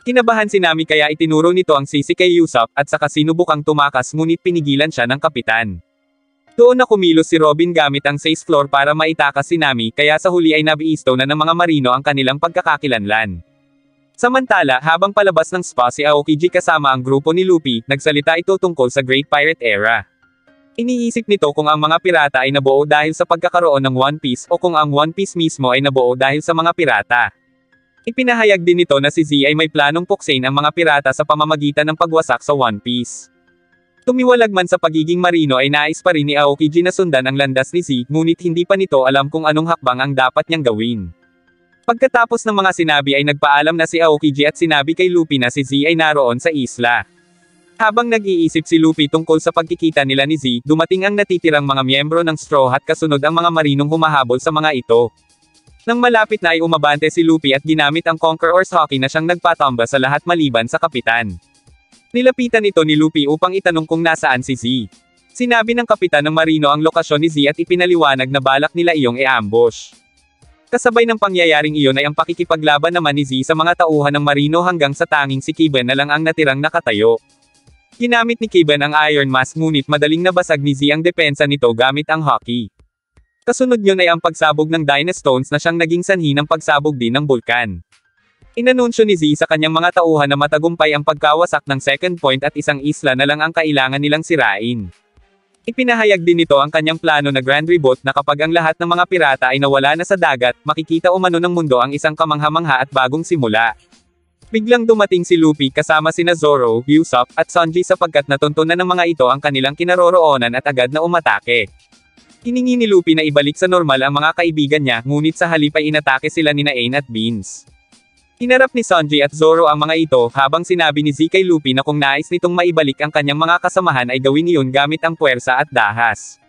Kinabahan si Nami kaya itinuro nito ang sisi kay Usopp at saka sinubukang tumakas ngunit pinigilan siya ng kapitan. Doon na kumilos si Robin gamit ang 6th floor para maitakas si Nami kaya sa huli ay nabiisto na ng mga marino ang kanilang pagkakakilanlan. Samantala, habang palabas ng spa si Aokiji kasama ang grupo ni Luffy, nagsalita ito tungkol sa Great Pirate Era. Iniisip nito kung ang mga pirata ay nabuo dahil sa pagkakaroon ng One Piece o kung ang One Piece mismo ay nabuo dahil sa mga pirata. Ipinahayag din nito na si Z ay may planong puksain ang mga pirata sa pamamagitan ng pagwasak sa One Piece. Tumiwalag man sa pagiging marino ay nais pa rin ni Aokiji na sundan ang landas ni Z, ngunit hindi pa nito alam kung anong hakbang ang dapat niyang gawin. Pagkatapos ng mga sinabi ay nagpaalam na si Aokiji at sinabi kay Luffy na si Z ay naroon sa isla. Habang nag-iisip si Luffy tungkol sa pagkikita nila ni Z, dumating ang natitirang mga miyembro ng Straw Hat kasunod ang mga marinong humahabol sa mga ito. Nang malapit na ay umabante si Luffy at ginamit ang Conqueror's Haki na siyang nagpatamba sa lahat maliban sa kapitan. Nilapitan ito ni Luffy upang itanong kung nasaan si Z. Sinabi ng kapitan ng marino ang lokasyon ni Z at ipinaliwanag na balak nila iyong i-ambush. Kasabay ng pangyayaring iyon ay ang pakikipaglaban naman ni Z sa mga tauhan ng marino hanggang sa tanging si Kiba na lang ang natirang nakatayo. Ginamit ni Kiba ang Iron Mask ngunit madaling nabasag ni Z ang depensa nito gamit ang Haki. Kasunod yun ay ang pagsabog ng Dynastones na siyang naging sanhi ng pagsabog din ng bulkan. Inanunsyo ni Z sa kanyang mga tauhan na matagumpay ang pagkawasak ng second point at isang isla na lang ang kailangan nilang sirain. Ipinahayag din nito ang kanyang plano na Grand Reboot na kapag ang lahat ng mga pirata ay nawala na sa dagat, makikita umano ng mundo ang isang kamangha-mangha at bagong simula. Biglang dumating si Luffy kasama sina Zoro, Usopp, at Sanji sapagkat natuntunan ng mga ito ang kanilang kinaroroonan at agad na umatake. Hiningi ni Luffy na ibalik sa normal ang mga kaibigan niya, ngunit sa halip ay inatake sila nina Ain at Beans. Hinarap ni Sanji at Zoro ang mga ito, habang sinabi ni Z kay Luffy na kung nais nitong maibalik ang kanyang mga kasamahan ay gawin iyon gamit ang puwersa at dahas.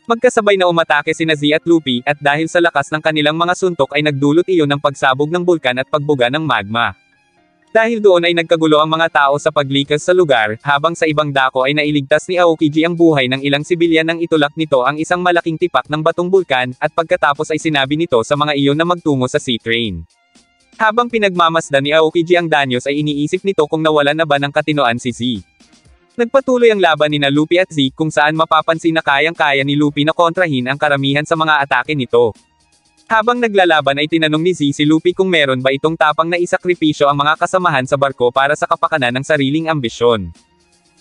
Magkasabay na umatake sina Z at Luffy, at dahil sa lakas ng kanilang mga suntok ay nagdulot iyon ng pagsabog ng bulkan at pagbuga ng magma. Dahil doon ay nagkagulo ang mga tao sa paglikas sa lugar, habang sa ibang dako ay nailigtas ni Aokiji ang buhay ng ilang sibilyan nang itulak nito ang isang malaking tipak ng batong bulkan, at pagkatapos ay sinabi nito sa mga iyon na magtungo sa sea train. Habang pinagmamasdan ni Aokiji ang danyos ay iniisip nito kung nawalan na ba ng katinoan si Z. Nagpatuloy ang laban ni Luffy at Z kung saan mapapansin na kayang-kaya ni Luffy na kontrahin ang karamihan sa mga atake nito. Habang naglalaban ay tinanong ni Z si Luffy kung meron ba itong tapang na isakripisyo ang mga kasamahan sa barko para sa kapakanan ng sariling ambisyon.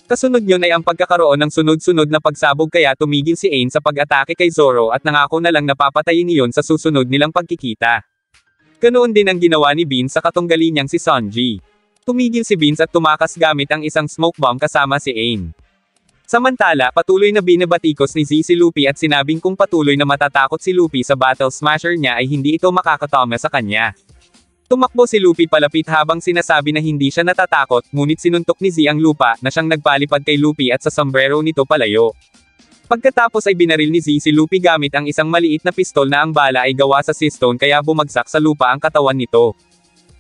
Kasunod yun ay ang pagkakaroon ng sunod-sunod na pagsabog kaya tumigil si Ain sa pag-atake kay Zoro at nangako na lang na papatayin iyon sa susunod nilang pagkikita. Ganoon din ang ginawa ni Beans sa katunggali niyang si Sanji. Tumigil si Beans at tumakas gamit ang isang smoke bomb kasama si Ain. Samantala, patuloy na binabatikos ni Z si Luffy at sinabing kung patuloy na matatakot si Luffy sa Battle Smasher niya ay hindi ito makakatama sa kanya. Tumakbo si Luffy palapit habang sinasabi na hindi siya natatakot, ngunit sinuntok ni Z ang lupa na siyang nagpalipad kay Luffy at sa sombrero nito palayo. Pagkatapos ay binaril ni Z si Luffy gamit ang isang maliit na pistol na ang bala ay gawa sa sea stone kaya bumagsak sa lupa ang katawan nito.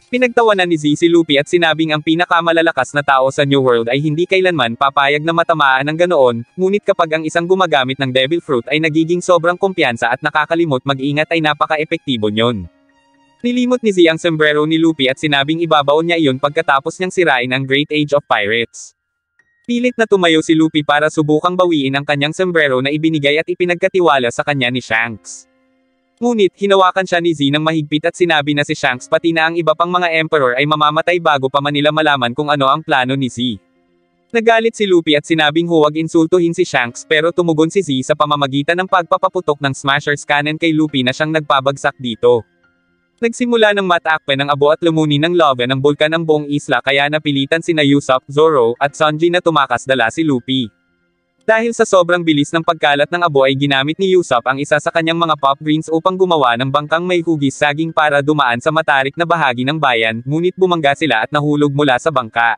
Pinagtawanan ni Z si Luffy at sinabing ang pinakamalalakas na tao sa New World ay hindi kailanman papayag na matamaan ng ganoon, ngunit kapag ang isang gumagamit ng Devil Fruit ay nagiging sobrang kumpiyansa at nakakalimot mag-ingat ay napaka-epektibo nyon. Nilimot ni Z ang sombrero ni Luffy at sinabing ibabaon niya iyon pagkatapos niyang sirain ang Great Age of Pirates. Pilit na tumayo si Luffy para subukang bawiin ang kanyang sombrero na ibinigay at ipinagkatiwala sa kanya ni Shanks. Ngunit, hinawakan siya ni Z ng mahigpit at sinabi na si Shanks pati na ang iba pang mga emperor ay mamamatay bago pa man nila malaman kung ano ang plano ni Z. Nagalit si Luffy at sinabing huwag insultuhin si Shanks pero tumugon si Z sa pamamagitan ng pagpapaputok ng Smasher's Cannon kay Luffy na siyang nagpabagsak dito. Nagsimula ng matakpe ng abo at lumunin ng lava ng bulkan ang buong isla kaya napilitan sina Usopp, Zoro, at Sanji na tumakas dala si Luffy. Dahil sa sobrang bilis ng pagkalat ng abo ay ginamit ni Usopp ang isa sa kanyang mga pop greens upang gumawa ng bangkang may hugis saging para dumaan sa matarik na bahagi ng bayan, ngunit bumangga sila at nahulog mula sa bangka.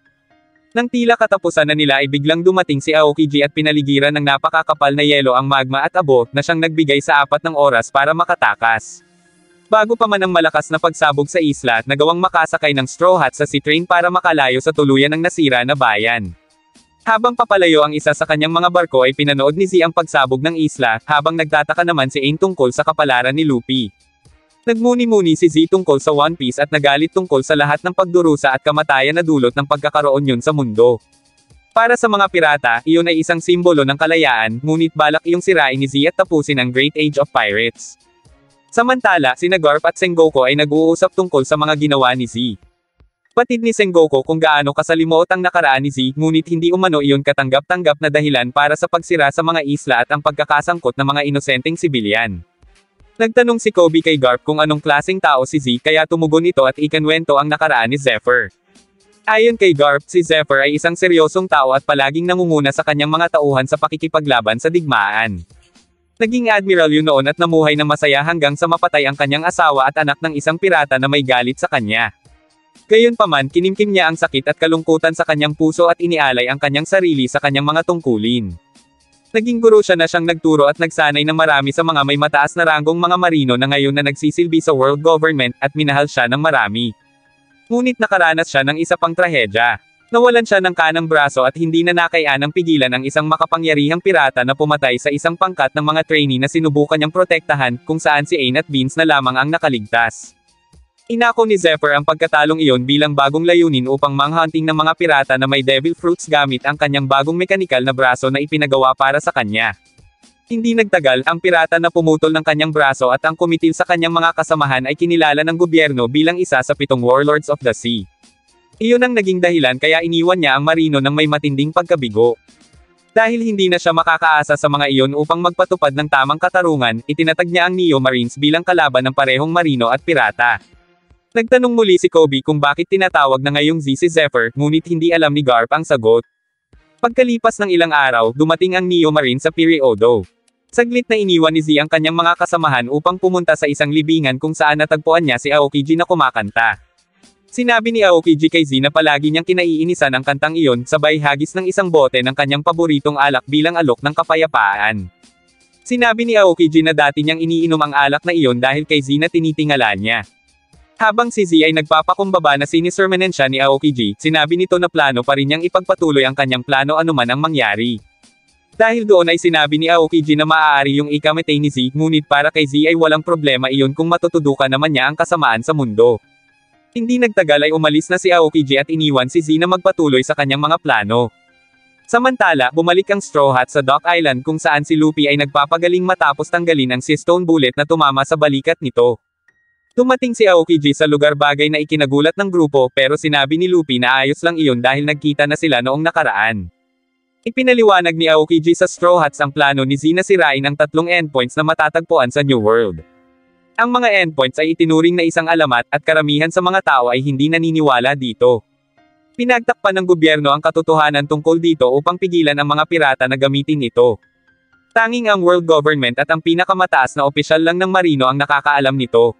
Nang tila katapusan na nila ay biglang dumating si Aokiji at pinaligiran ng napakakapal na yelo ang magma at abo, na siyang nagbigay sa 4 ng oras para makatakas. Bago pa man ang malakas na pagsabog sa isla, nagawang makasakay ng Straw Hat sa sea train para makalayo sa tuluyan ng nasira na bayan. Habang papalayo ang isa sa kanyang mga barko ay pinanood ni Z ang pagsabog ng isla, habang nagtataka naman si Ain tungkol sa kapalaran ni Luffy. Nagmuni-muni si Z tungkol sa One Piece at nagalit tungkol sa lahat ng pagdurusa at kamatayan na dulot ng pagkakaroon yun sa mundo. Para sa mga pirata, iyon ay isang simbolo ng kalayaan, ngunit balak iyong sirain ni Z at tapusin ang Great Age of Pirates. Samantala, sina Garp at Sengoku ay nag-uusap tungkol sa mga ginawa ni Z. Batid ni Sengoku kung gaano kasalimuot ang nakaraan ni Z, ngunit hindi umano iyon katanggap-tanggap na dahilan para sa pagsira sa mga isla at ang pagkakasangkot ng mga inosenteng sibilyan. Nagtanong si Kobe kay Garp kung anong klaseng tao si Z kaya tumugon ito at ikinwento ang nakaraan ni Zephyr. Ayon kay Garp, si Zephyr ay isang seryosong tao at palaging nangunguna sa kanyang mga tauhan sa pakikipaglaban sa digmaan. Naging admiral yun noon at namuhay na masaya hanggang sa mapatay ang kanyang asawa at anak ng isang pirata na may galit sa kanya. Gayunpaman, kinimkim niya ang sakit at kalungkutan sa kanyang puso at inialay ang kanyang sarili sa kanyang mga tungkulin. Naging guro siya na siyang nagturo at nagsanay ng marami sa mga may mataas na ranggong mga marino na ngayon na nagsisilbi sa world government at minahal siya ng marami. Ngunit nakaranas siya ng isa pang trahedya. Nawalan siya ng kanang braso at hindi na nakayanang pigilan ang isang makapangyarihang pirata na pumatay sa isang pangkat ng mga trainee na sinubukan niyang protektahan, kung saan si Ain at Beans na lamang ang nakaligtas. Inako ni Zephyr ang pagkatalong iyon bilang bagong layunin upang manghunting ng mga pirata na may devil fruits gamit ang kanyang bagong mekanikal na braso na ipinagawa para sa kanya. Hindi nagtagal, ang pirata na pumutol ng kanyang braso at ang kumitil sa kanyang mga kasamahan ay kinilala ng gobyerno bilang isa sa 7 warlords of the sea. Iyon ang naging dahilan kaya iniwan niya ang marino ng may matinding pagkabigo. Dahil hindi na siya makakaasa sa mga iyon upang magpatupad ng tamang katarungan, itinatag niya ang Neo Marines bilang kalaban ng parehong marino at pirata. Nagtanong muli si Kobe kung bakit tinatawag na ngayong Z si Zephyr, ngunit hindi alam ni Garp ang sagot. Pagkalipas ng ilang araw, dumating ang Neo Marine sa periodo. Saglit na iniwan ni Z ang kanyang mga kasamahan upang pumunta sa isang libingan kung saan natagpuan niya si Aokiji na kumakanta. Sinabi ni Aokiji kay Z na palagi niyang kinaiinisan ang kantang iyon, sabay hagis ng isang bote ng kanyang paboritong alak bilang alok ng kapayapaan. Sinabi ni Aokiji na dati niyang iniinom ang alak na iyon dahil kay Z na tinitingala niya. Habang si Z ay nagpapakumbaba na sinisermonan siya ni Aokiji, sinabi nito na plano pa rin niyang ipagpatuloy ang kanyang plano anuman ang mangyari. Dahil doon ay sinabi ni Aokiji na maaari yung ikamatay ni Z, ngunit para kay Z ay walang problema iyon kung matutudukan naman niya ang kasamaan sa mundo. Hindi nagtagal ay umalis na si Aokiji at iniwan si Z na magpatuloy sa kanyang mga plano. Samantala, bumalik ang Straw Hat sa Duck Island kung saan si Luffy ay nagpapagaling matapos tanggalin ang Sea Stone Bullet na tumama sa balikat nito. Dumating si Aokiji sa lugar bagay na ikinagulat ng grupo pero sinabi ni Luffy na ayos lang iyon dahil nagkita na sila noong nakaraan. Ipinaliwanag ni Aokiji sa Straw Hats ang plano ni Z na sirain ang 3 endpoints na matatagpuan sa New World. Ang mga endpoints ay itinuring na isang alamat at karamihan sa mga tao ay hindi naniniwala dito. Pinagtakpan ng gobyerno ang katotohanan tungkol dito upang pigilan ang mga pirata na gamitin ito. Tanging ang world government at ang pinakamataas na opisyal lang ng marino ang nakakaalam nito.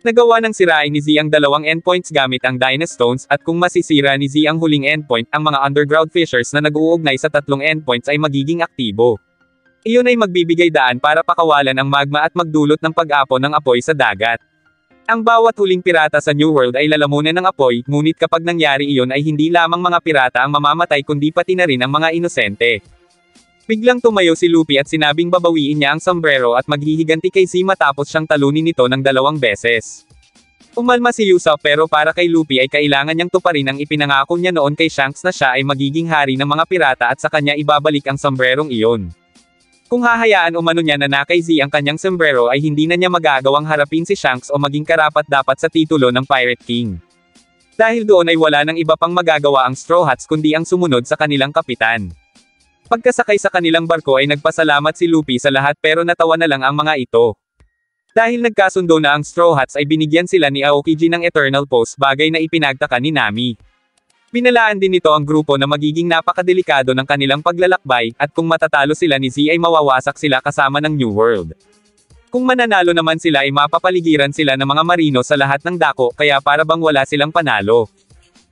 Nagawa ng sirain ni Z ang 2 endpoints gamit ang Dynastones, at kung masisira ni Z ang huling endpoint, ang mga underground fissures na nag-uugnay sa 3 endpoints ay magiging aktibo. Iyon ay magbibigay daan para pakawalan ang magma at magdulot ng pag-apon ng apoy sa dagat. Ang bawat huling pirata sa New World ay lalamunan ng apoy, ngunit kapag nangyari iyon ay hindi lamang mga pirata ang mamamatay kundi pati na rin ang mga inosente. Biglang tumayo si Luffy at sinabing babawiin niya ang sombrero at maghihiganti kay Z matapos siyang talunin nito ng 2 beses. Umalma si Usopp pero para kay Luffy ay kailangan niyang tuparin ang ipinangako niya noon kay Shanks na siya ay magiging hari ng mga pirata at sa kanya ibabalik ang sombrerong iyon. Kung hahayaan umano niya na nakay Z ang kanyang sombrero ay hindi na niya magagawang harapin si Shanks o maging karapat-dapat sa titulo ng Pirate King. Dahil doon ay wala nang iba pang magagawa ang Straw Hats kundi ang sumunod sa kanilang kapitan. Pagkasakay sa kanilang barko ay nagpasalamat si Luffy sa lahat pero natawa na lang ang mga ito. Dahil nagkasundo na ang Straw Hats ay binigyan sila ni Aokiji ng Eternal Pose, bagay na ipinagtaka ni Nami. Binalaan din nito ang grupo na magiging napakadelikado ng kanilang paglalakbay, at kung matatalo sila ni Z ay mawawasak sila kasama ng New World. Kung mananalo naman sila ay mapapaligiran sila ng mga marino sa lahat ng dako kaya para bang wala silang panalo.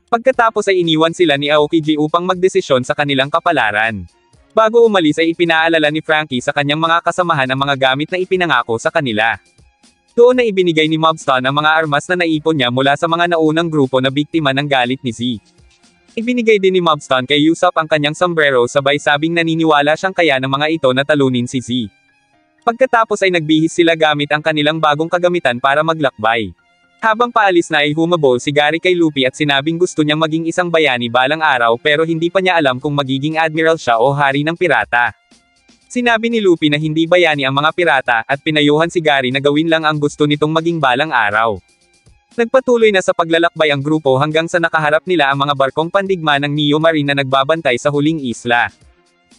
Pagkatapos ay iniwan sila ni Aokiji upang magdesisyon sa kanilang kapalaran. Bago umalis ay ipinaalala ni Franky sa kanyang mga kasamahan ang mga gamit na ipinangako sa kanila. Doon na ibinigay ni Mobston ang mga armas na naipon niya mula sa mga naunang grupo na biktima ng galit ni Z. Ibinigay din ni Mobston kay Usopp ang kanyang sombrero sabay sabing naniniwala siyang kaya ng mga ito na talunin si Z. Pagkatapos ay nagbihis sila gamit ang kanilang bagong kagamitan para maglakbay. Habang paalis na ay humabol si Gary kay Luffy at sinabing gusto niyang maging isang bayani balang araw pero hindi pa niya alam kung magiging admiral siya o hari ng pirata. Sinabi ni Luffy na hindi bayani ang mga pirata at pinayuhan si Gary na gawin lang ang gusto nitong maging balang araw. Nagpatuloy na sa paglalakbay ang grupo hanggang sa nakaharap nila ang mga barkong pandigma ng Neo Marine na nagbabantay sa huling isla.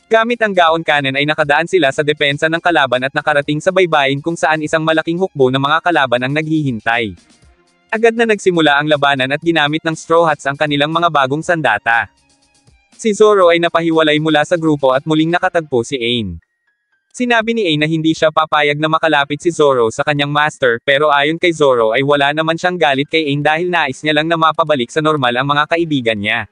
Gamit ang gaon cannon ay nakadaan sila sa depensa ng kalaban at nakarating sa baybayin kung saan isang malaking hukbo ng mga kalaban ang naghihintay. Agad na nagsimula ang labanan at ginamit ng Straw Hats ang kanilang mga bagong sandata. Si Zoro ay napahiwalay mula sa grupo at muling nakatagpo si Ain. Sinabi ni Ain na hindi siya papayag na makalapit si Zoro sa kanyang master pero ayon kay Zoro ay wala naman siyang galit kay Ain dahil nais niya lang na mapabalik sa normal ang mga kaibigan niya.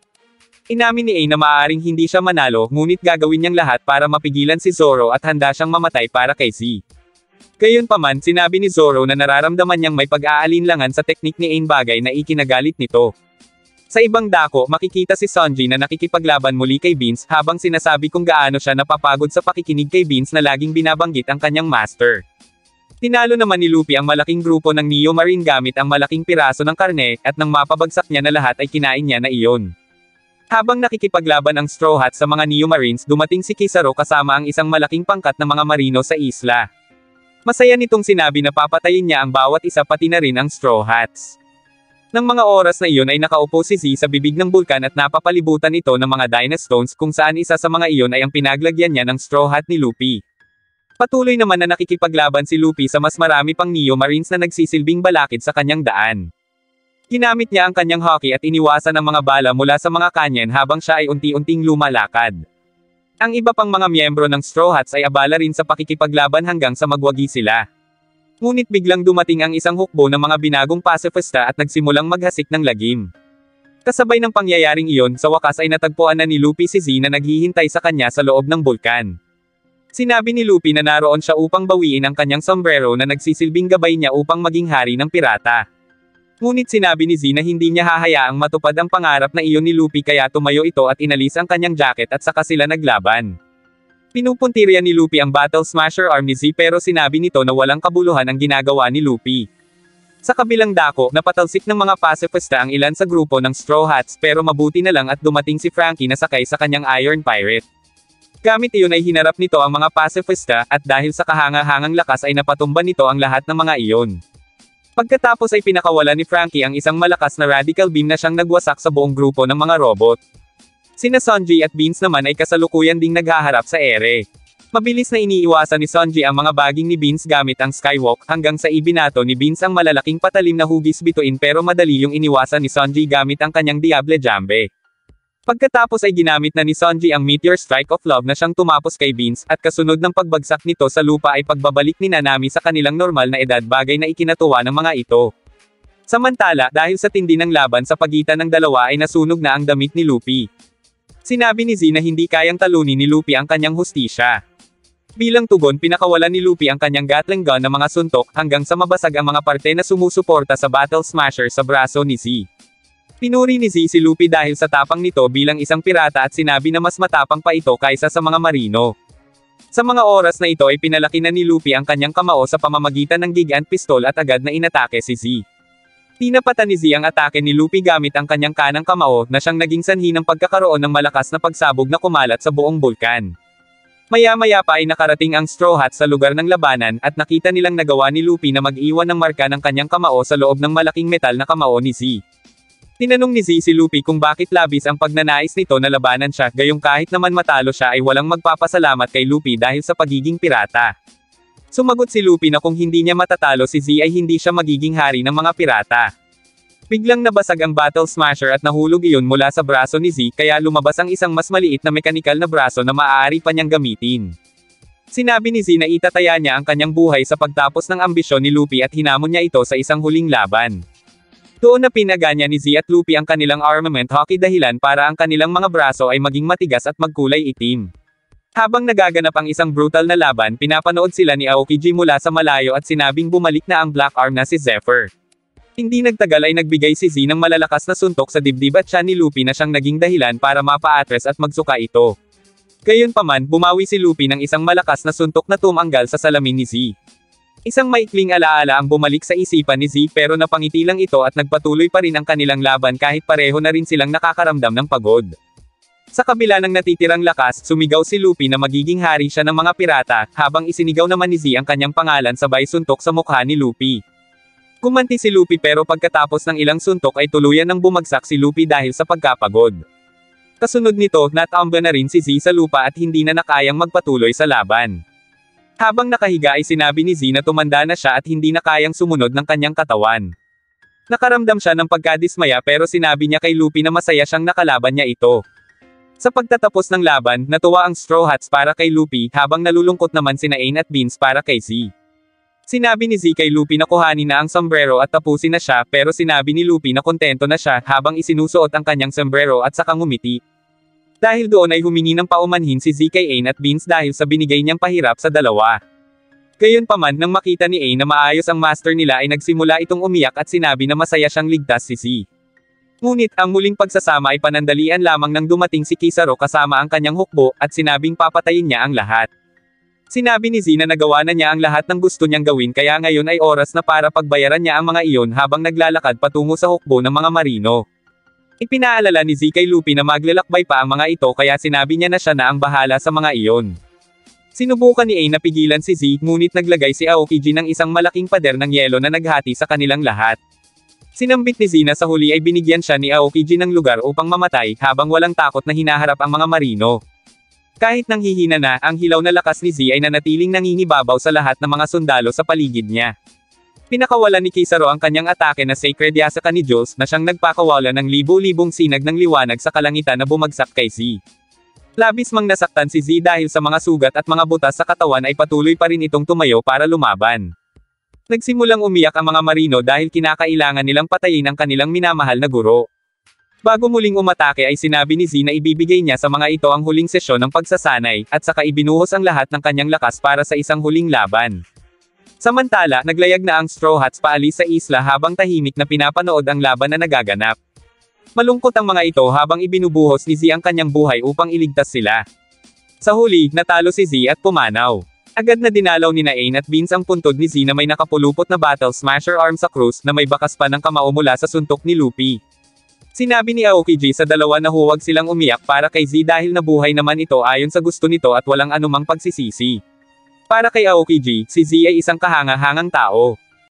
Inamin ni Ain na maaaring hindi siya manalo ngunit gagawin niyang lahat para mapigilan si Zoro at handa siyang mamatay para kay Z. Gayunpaman sinabi ni Zoro na nararamdaman niyang may pag-aalinlangan sa teknik ni Ain bagay na ikinagalit nito. Sa ibang dako makikita si Sanji na nakikipaglaban muli kay Beans habang sinasabi kung gaano siya napapagod sa pakikinig kay Beans na laging binabanggit ang kanyang master. Tinalo naman ni Luffy ang malaking grupo ng Neo Marine gamit ang malaking piraso ng karne at nang mapabagsak niya na lahat ay kinain niya na iyon. Habang nakikipaglaban ang Straw Hats sa mga Neo Marines dumating si Kizaru kasama ang isang malaking pangkat na mga marino sa isla. Masaya nitong sinabi na papatayin niya ang bawat isa pati na rin ang Straw Hats. Nang mga oras na iyon ay nakaupo si Z sa bibig ng bulkan at napapalibutan ito ng mga Dynastones kung saan isa sa mga iyon ay ang pinaglagyan niya ng Straw Hat ni Luffy. Patuloy naman na nakikipaglaban si Luffy sa mas marami pang Neo Marines na nagsisilbing balakid sa kanyang daan. Ginamit niya ang kanyang hoki at iniwasan ang mga bala mula sa mga kanyen habang siya ay unti-unting lumalakad. Ang iba pang mga miyembro ng Straw Hats ay abala rin sa pakikipaglaban hanggang sa magwagi sila. Ngunit biglang dumating ang isang hukbo ng mga binagong pasifista at nagsimulang maghasik ng lagim. Kasabay ng pangyayaring iyon, sa wakas ay natagpuan na ni Luffy si Z na naghihintay sa kanya sa loob ng bulkan. Sinabi ni Luffy na naroon siya upang bawiin ang kanyang sombrero na nagsisilbing gabay niya upang maging hari ng pirata. Ngunit sinabi ni Z na hindi niya hahayaang matupad ang pangarap na iyon ni Luffy kaya tumayo ito at inalis ang kanyang jacket at saka sila naglaban. Pinupuntirya ni Luffy ang Battle Smasher arm ni Z pero sinabi nito na walang kabuluhan ang ginagawa ni Luffy. Sa kabilang dako, napatalsik ng mga pasifista ang ilan sa grupo ng Straw Hats pero mabuti na lang at dumating si Franky na sakay sa kanyang Iron Pirate. Gamit iyon ay hinarap nito ang mga pasifista at dahil sa kahanga-hangang lakas ay napatumba nito ang lahat ng mga iyon. Pagkatapos ay pinakawalan ni Franky ang isang malakas na radical beam na siyang nagwasak sa buong grupo ng mga robot. Sina Sanji at Beans naman ay kasalukuyan ding naghaharap sa ere. Mabilis na iniiwasan ni Sanji ang mga baging ni Beans gamit ang Skywalk hanggang sa ibinato ni Beans ang malalaking patalim na hugis bituin pero madali yung iniwasan ni Sanji gamit ang kanyang Diable Jambe. Pagkatapos ay ginamit na ni Sanji ang Meteor Strike of Love na siyang tumapos kay Beans at kasunod ng pagbagsak nito sa lupa ay pagbabalik ni Nanami sa kanilang normal na edad bagay na ikinatuwa ng mga ito. Samantala, dahil sa tindi ng laban sa pagitan ng dalawa ay nasunog na ang damit ni Luffy. Sinabi ni Z na hindi kayang talunin ni Luffy ang kanyang hustisya. Bilang tugon pinakawalan ni Luffy ang kanyang Gatling gun na mga suntok hanggang sa mabasag ang mga parte na sumusuporta sa Battle Smasher sa braso ni Z. Pinuri ni Z si Luffy dahil sa tapang nito bilang isang pirata at sinabi na mas matapang pa ito kaysa sa mga marino. Sa mga oras na ito ay pinalaki na ni Luffy ang kanyang kamao sa pamamagitan ng gigant pistol at agad na inatake si Z. Tinapatan ni Z ang atake ni Luffy gamit ang kanyang kanang kamao na siyang naging sanhi ng pagkakaroon ng malakas na pagsabog na kumalat sa buong bulkan. Maya-maya pa ay nakarating ang Straw Hats sa lugar ng labanan at nakita nilang nagawa ni Luffy na mag-iwan ng marka ng kanyang kamao sa loob ng malaking metal na kamao ni Z. Tinanong ni Z si Luffy kung bakit labis ang pagnanais nito na labanan siya gayong kahit naman matalo siya ay walang magpapasalamat kay Luffy dahil sa pagiging pirata. Sumagot si Luffy na kung hindi niya matatalo si Z ay hindi siya magiging hari ng mga pirata. Biglang nabasag ang Battle Smasher at nahulog iyon mula sa braso ni Z kaya lumabas ang isang mas maliit na mekanikal na braso na maaari pa niyang gamitin. Sinabi ni Z na itataya niya ang kanyang buhay sa pagtapos ng ambisyon ni Luffy at hinamon niya ito sa isang huling laban. Doon na pinaganya ni Z at Luffy ang kanilang armament hockey dahilan para ang kanilang mga braso ay maging matigas at magkulay itim. Habang nagaganap ang isang brutal na laban pinapanood sila ni Aokiji mula sa malayo at sinabing bumalik na ang Black Arm na si Zephyr. Hindi nagtagal ay nagbigay si Z ng malalakas na suntok sa dibdib at siya ni Luffy na siyang naging dahilan para mapa-atres at magsuka ito. Gayunpaman, bumawi si Luffy ng isang malakas na suntok na tumanggal sa salamin ni Z. Isang maikling alaala ang bumalik sa isipan ni Z pero napangiti lang ito at nagpatuloy pa rin ang kanilang laban kahit pareho na rin silang nakakaramdam ng pagod. Sa kabila ng natitirang lakas, sumigaw si Luffy na magiging hari siya ng mga pirata, habang isinigaw naman ni Z ang kanyang pangalan sabay suntok sa mukha ni Luffy. Gumanti si Luffy pero pagkatapos ng ilang suntok ay tuluyan ng bumagsak si Luffy dahil sa pagkapagod. Kasunod nito, natumba na rin si Z sa lupa at hindi na nakayang magpatuloy sa laban. Habang nakahiga ay sinabi ni Z na tumanda na siya at hindi na kayang sumunod ng kanyang katawan. Nakaramdam siya ng pagkadismaya pero sinabi niya kay Luffy na masaya siyang nakalaban niya ito. Sa pagtatapos ng laban, natuwa ang Straw Hats para kay Luffy habang nalulungkot naman sina Ain at Beans para kay Z. Sinabi ni Z kay Luffy na kuhanin na ang sombrero at tapusin na siya pero sinabi ni Luffy na kontento na siya habang isinusuot ang kanyang sombrero at saka ngumiti. Dahil doon ay humingi ng paumanhin si Z kay Ain at Beans dahil sa binigay niyang pahirap sa dalawa. Gayunpaman nang makita ni Ain na maayos ang master nila ay nagsimula itong umiyak at sinabi na masaya siyang ligtas si Z. Ngunit ang muling pagsasama ay panandalian lamang nang dumating si Kizaru kasama ang kanyang hukbo at sinabing papatayin niya ang lahat. Sinabi ni Z na nagawa na niya ang lahat ng gusto niyang gawin kaya ngayon ay oras na para pagbayaran niya ang mga iyon habang naglalakad patungo sa hukbo ng mga marino. Ipinaalala ni Z kay Luffy na maglalakbay pa ang mga ito kaya sinabi niya na siya na ang bahala sa mga iyon. Sinubukan ni Ain na pigilan si Z ngunit naglagay si Aokiji ng isang malaking pader ng yelo na naghati sa kanilang lahat. Sinambit ni Z na sa huli ay binigyan siya ni Aokiji ng lugar upang mamatay habang walang takot na hinaharap ang mga marino. Kahit nanghihina na, ang hilaw na lakas ni Z ay nanatiling nangingibabaw sa lahat ng mga sundalo sa paligid niya. Pinakawalan ni Kizaru ang kanyang atake na Sacred Yasaka ni Jules na siyang nagpakawala ng libo-libong sinag ng liwanag sa kalangitan na bumagsak kay Z. Labis mang nasaktan si Z dahil sa mga sugat at mga butas sa katawan ay patuloy pa rin itong tumayo para lumaban. Nagsimulang umiyak ang mga marino dahil kinakailangan nilang patayin ang kanilang minamahal na guro. Bago muling umatake ay sinabi ni Z na ibibigay niya sa mga ito ang huling sesyon ng pagsasanay, at saka ibinuhos ang lahat ng kanyang lakas para sa isang huling laban. Samantala, naglayag na ang Straw Hats paalis sa isla habang tahimik na pinapanood ang laban na nagaganap. Malungkot ang mga ito habang ibinubuhos ni Z ang kanyang buhay upang iligtas sila. Sa huli, natalo si Z at pumanaw. Agad na dinalaw ni Ain at Beans ang puntod ni Z na may nakapulupot na Battle Smasher arm sa krus na may bakas pa ng kamao mula sa suntok ni Luffy. Sinabi ni Aokiji sa dalawa na huwag silang umiyak para kay Z dahil nabuhay naman ito ayon sa gusto nito at walang anumang pagsisisi. Para kay Aokiji, si Z ay isang kahanga-hangang tao.